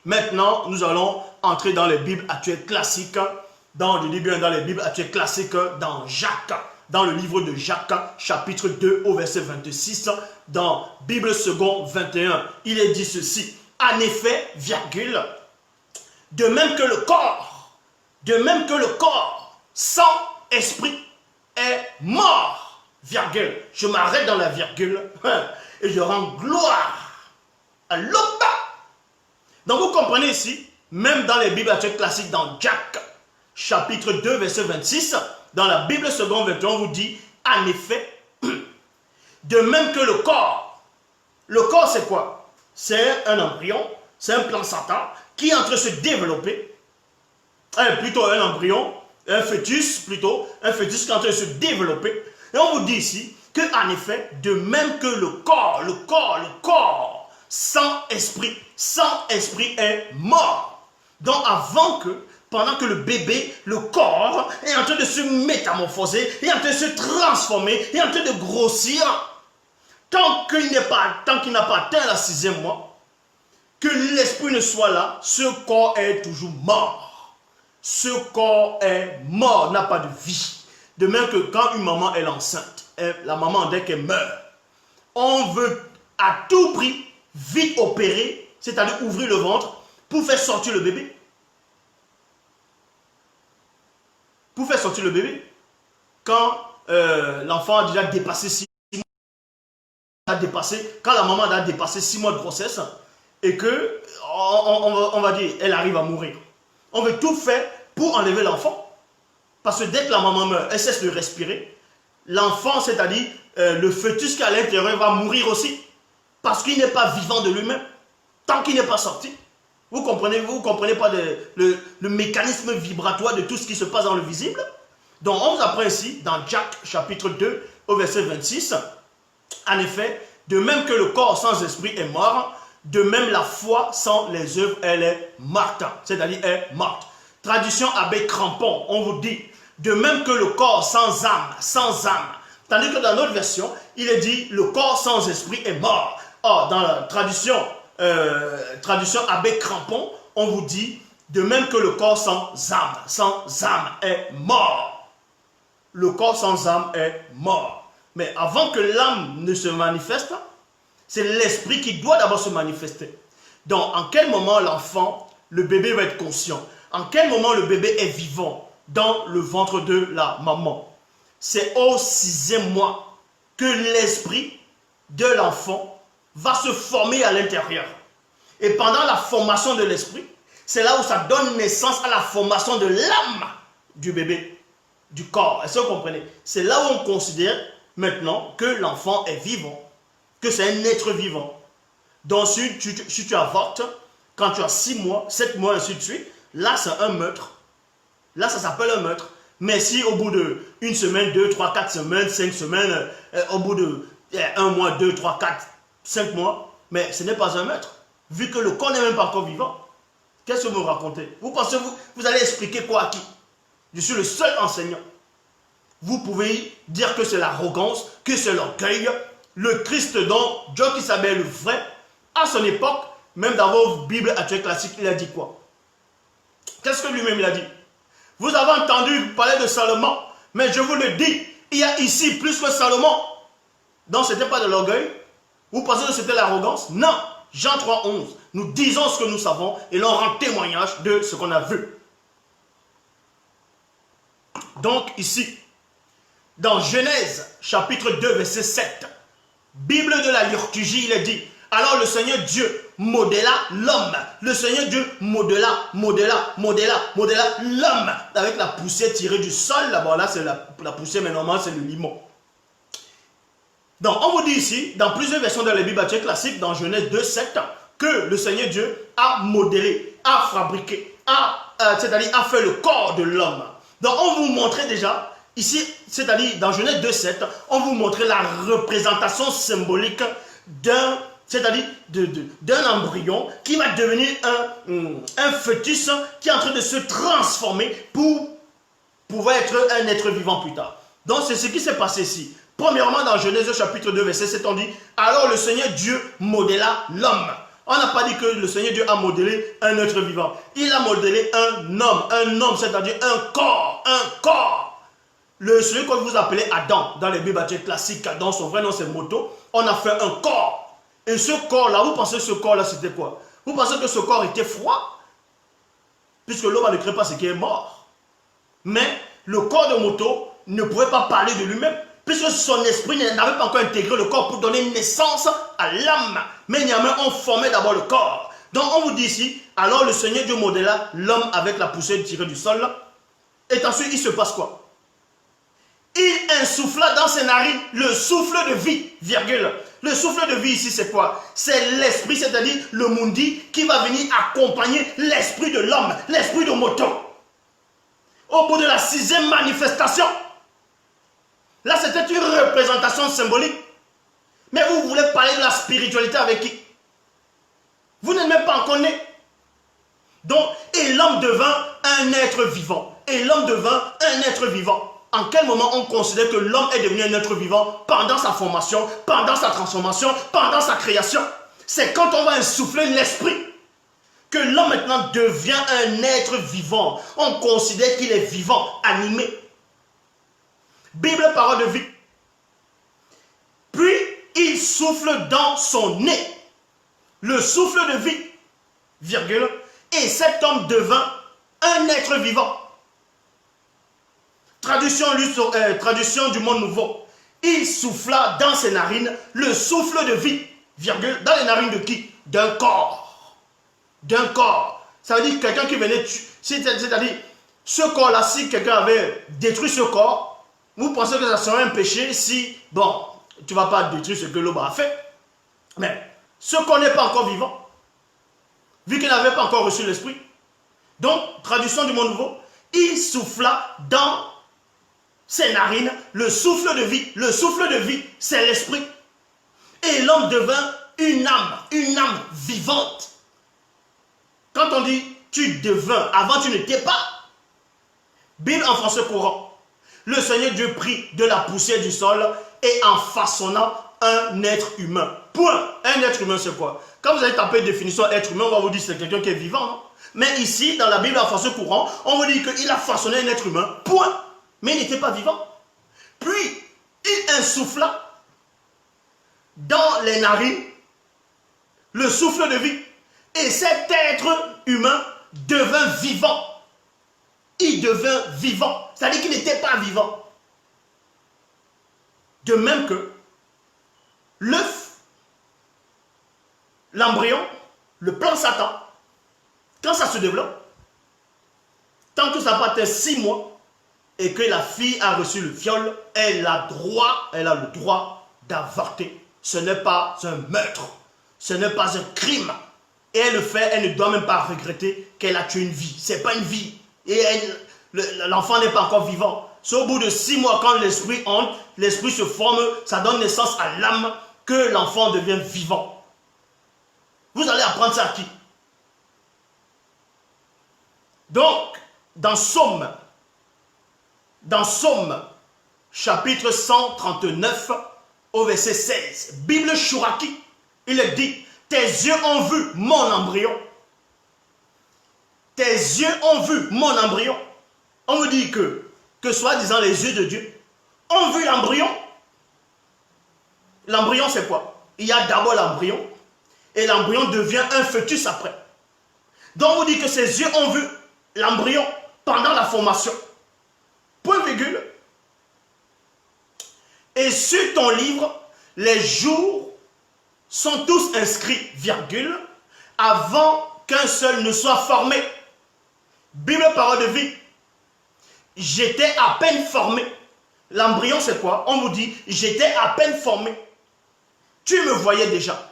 Maintenant, nous allons entrer dans les Bibles actuelles classiques, dans les Bibles actuelles classiques, dans Jacques, dans le livre de Jacques, chapitre 2 au verset 26, dans Bible seconde 21, il est dit ceci, en effet, virgule, de même que le corps sans esprit est mort, virgule, je m'arrête dans la virgule et je rends gloire à l'homme. Donc vous comprenez ici, même dans les Bibles actuelles classiques, dans Jacques, chapitre 2, verset 26, dans la Bible seconde 21, on vous dit, en effet, de même que le corps c'est quoi? C'est un embryon, c'est un placenta qui est en train de se développer, plutôt un embryon, un fœtus qui est en train de se développer, et on vous dit ici, que en effet, de même que le corps, sans esprit est mort. Donc pendant que le bébé, le corps, est en train de se métamorphoser, est en train de se transformer, est en train de grossir, tant qu'il n'a pas atteint la 6e mois, que l'esprit ne soit là, ce corps est toujours mort. Ce corps est mort, n'a pas de vie. De même que quand une maman est enceinte, la maman, dès qu'elle meurt, on veut à tout prix vite opérer, c'est-à-dire ouvrir le ventre pour faire sortir le bébé. Quand l'enfant a déjà dépassé 6 mois, quand la maman a dépassé 6 mois de grossesse et que, on va dire, elle arrive à mourir. On veut tout faire pour enlever l'enfant. Parce que dès que la maman meurt, elle cesse de respirer. L'enfant, c'est-à-dire le fœtus qui est à l'intérieur, va mourir aussi. Parce qu'il n'est pas vivant de lui-même. Tant qu'il n'est pas sorti. Vous comprenez pas le mécanisme vibratoire de tout ce qui se passe dans le visible? Donc on vous apprend ici, dans Jacques chapitre 2, au verset 26, en effet, de même que le corps sans esprit est mort, de même la foi sans les œuvres, elle est morte. C'est-à-dire est morte. Traduction Abbé Crampon, on vous dit, de même que le corps sans âme. Tandis que dans notre version, il est dit, le corps sans esprit est mort. Or, dans la traduction Abbé Crampon, on vous dit, de même que le corps sans âme est mort. Le corps sans âme est mort. Mais avant que l'âme ne se manifeste, c'est l'esprit qui doit d'abord se manifester. Donc, en quel moment l'enfant, le bébé va être conscient? En quel moment le bébé est vivant dans le ventre de la maman? C'est au 6e mois que l'esprit de l'enfant va se former à l'intérieur. Et pendant la formation de l'esprit, c'est là où ça donne naissance à la formation de l'âme du bébé, du corps. Est-ce que vous comprenez? C'est là où on considère maintenant que l'enfant est vivant, que c'est un être vivant. Donc si tu avortes, quand tu as 6 mois, 7 mois, ainsi de suite, là c'est un meurtre. Là ça s'appelle un meurtre. Mais si au bout de 1 semaine, 2, 3, 4 semaines, 5 semaines, au bout de 1 mois, 2, 3, 4, 5 mois, mais ce n'est pas un meurtre. Vu que le corps n'est même pas encore vivant. Qu'est-ce que vous me racontez? Vous pensez, vous allez expliquer quoi à qui? Je suis le seul enseignant. Vous pouvez dire que c'est l'arrogance, que c'est l'orgueil. Le Christ dont Dieu qui s'appelle le vrai, à son époque, même dans vos Bibles actuelles classiques, il a dit quoi? Qu'est-ce que lui-même il a dit? Vous avez entendu parler de Salomon, mais je vous le dis, il y a ici plus que Salomon. Donc ce n'était pas de l'orgueil. Vous pensez que c'était l'arrogance? Non. Jean 3, 11. Nous disons ce que nous savons et l'on rend témoignage de ce qu'on a vu. Donc ici, dans Genèse chapitre 2 verset 7, Bible de la liturgie, il est dit, alors le Seigneur Dieu modéla l'homme. Le Seigneur Dieu modéla l'homme avec la poussière tirée du sol. Là-bas, là c'est la poussière, mais normalement c'est le limon. Donc on vous dit ici, dans plusieurs versions de la Bible classique, dans Genèse 2, 7, que le Seigneur Dieu a modélé, a fabriqué, c'est-à-dire a fait le corps de l'homme. Donc on vous montrait déjà, ici, c'est-à-dire dans Genèse 2, 7, on vous montrait la représentation symbolique d'un embryon qui va devenir un fœtus qui est en train de se transformer pour pouvoir être un être vivant plus tard. Donc c'est ce qui s'est passé ici. Premièrement, dans Genèse chapitre 2, verset 7, on dit, alors le Seigneur Dieu modéla l'homme. On n'a pas dit que le Seigneur Dieu a modélé un être vivant. Il a modélé un homme, c'est-à-dire un corps, celui que vous appelez Adam, dans les Bibles classiques, Adam, son vrai nom c'est Moto, on a fait un corps. Et ce corps-là, vous pensez que ce corps-là c'était quoi? Vous pensez que ce corps était froid? Puisque l'homme ne crée pas ce qui est mort. Mais le corps de Moto ne pouvait pas parler de lui-même, puisque son esprit n'avait pas encore intégré le corps pour donner naissance à l'âme. Mais néanmoins, on formait d'abord le corps. Donc on vous dit ici, alors le Seigneur Dieu modéla l'homme avec la poussière tirée du sol. Et ensuite, il se passe quoi? Il insuffla dans ses narines le souffle de vie, virgule. Le souffle de vie ici, c'est quoi? C'est l'esprit, c'est-à-dire le mundi, qui va venir accompagner l'esprit de l'homme, l'esprit de Moto. Au bout de la 6e manifestation, là, c'était une représentation symbolique. Mais vous voulez parler de la spiritualité avec qui? Vous n'êtes même pas encore né. Donc, et l'homme devint un être vivant. Et l'homme devint un être vivant. En quel moment on considère que l'homme est devenu un être vivant? Pendant sa formation, pendant sa transformation, pendant sa création. C'est quand on va insuffler l'esprit que l'homme maintenant devient un être vivant. On considère qu'il est vivant, animé. Bible, parole de vie. Puis il souffle dans son nez le souffle de vie, virgule, et cet homme devint un être vivant. Traduction du monde nouveau. Il souffla dans ses narines le souffle de vie, virgule, dans les narines de qui? D'un corps. D'un corps. Ça veut dire quelqu'un qui venait tuer. C'est-à-dire, ce corps-là, si quelqu'un avait détruit ce corps, vous pensez que ça serait un péché si, bon, tu ne vas pas détruire ce que l'homme a fait. Mais ce corps n'est pas encore vivant, vu qu'il n'avait pas encore reçu l'esprit. Donc, traduction du monde nouveau, il souffla dans ses narines le souffle de vie. Le souffle de vie, c'est l'esprit. Et l'homme devint une âme vivante. Quand on dit tu devins, avant tu n'étais pas. Bible en français courant. Le Seigneur Dieu prit de la poussière du sol et en façonnant un être humain. Point. Un être humain, c'est quoi? Quand vous allez taper définition être humain, on va vous dire que c'est quelqu'un qui est vivant. Non? Mais ici, dans la Bible en français courant, on vous dit qu'il a façonné un être humain. Point. Mais il n'était pas vivant. Puis, il insuffla dans les narines le souffle de vie. Et cet être humain devint vivant. Il devint vivant. C'est-à-dire qu'il n'était pas vivant. De même que l'œuf, l'embryon, le plan Satan, quand ça se développe, tant que ça n'a pas atteint 6 mois, et que la fille a reçu le viol, elle a le droit d'avorter. Ce n'est pas un meurtre, ce n'est pas un crime. Et elle le fait, elle ne doit même pas regretter qu'elle a tué une vie. Ce n'est pas une vie. Et l'enfant n'est pas encore vivant. C'est au bout de 6 mois, quand l'esprit entre, l'esprit se forme, ça donne naissance à l'âme, que l'enfant devient vivant. Vous allez apprendre ça à qui? Donc, dans Somme, chapitre 139, au verset 16, Bible Chouraki, il est dit, tes yeux ont vu mon embryon. Tes yeux ont vu mon embryon. On me dit que soi-disant les yeux de Dieu ont vu l'embryon. L'embryon c'est quoi? Il y a d'abord l'embryon et l'embryon devient un fœtus après. Donc on vous dit que ses yeux ont vu l'embryon pendant la formation. Point virgule. Et sur ton livre, les jours sont tous inscrits, virgule, avant qu'un seul ne soit formé. Bible parole de vie. J'étais à peine formé. L'embryon c'est quoi? On vous dit, j'étais à peine formé. Tu me voyais déjà.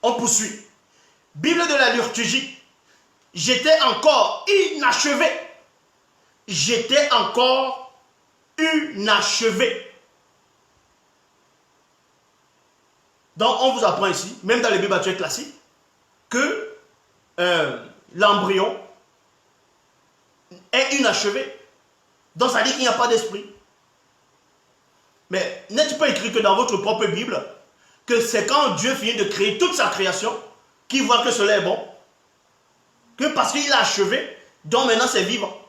On poursuit. Bible de la liturgie. J'étais encore inachevé. J'étais encore inachevé. Donc on vous apprend ici, même dans les Bibles actuelles classiques, que l'embryon est inachevé. Donc ça dit qu'il n'y a pas d'esprit. Mais n'est-il pas écrit que dans votre propre Bible, que c'est quand Dieu finit de créer toute sa création, qui voit que cela est bon, que parce qu'il a achevé, donc maintenant c'est vivre.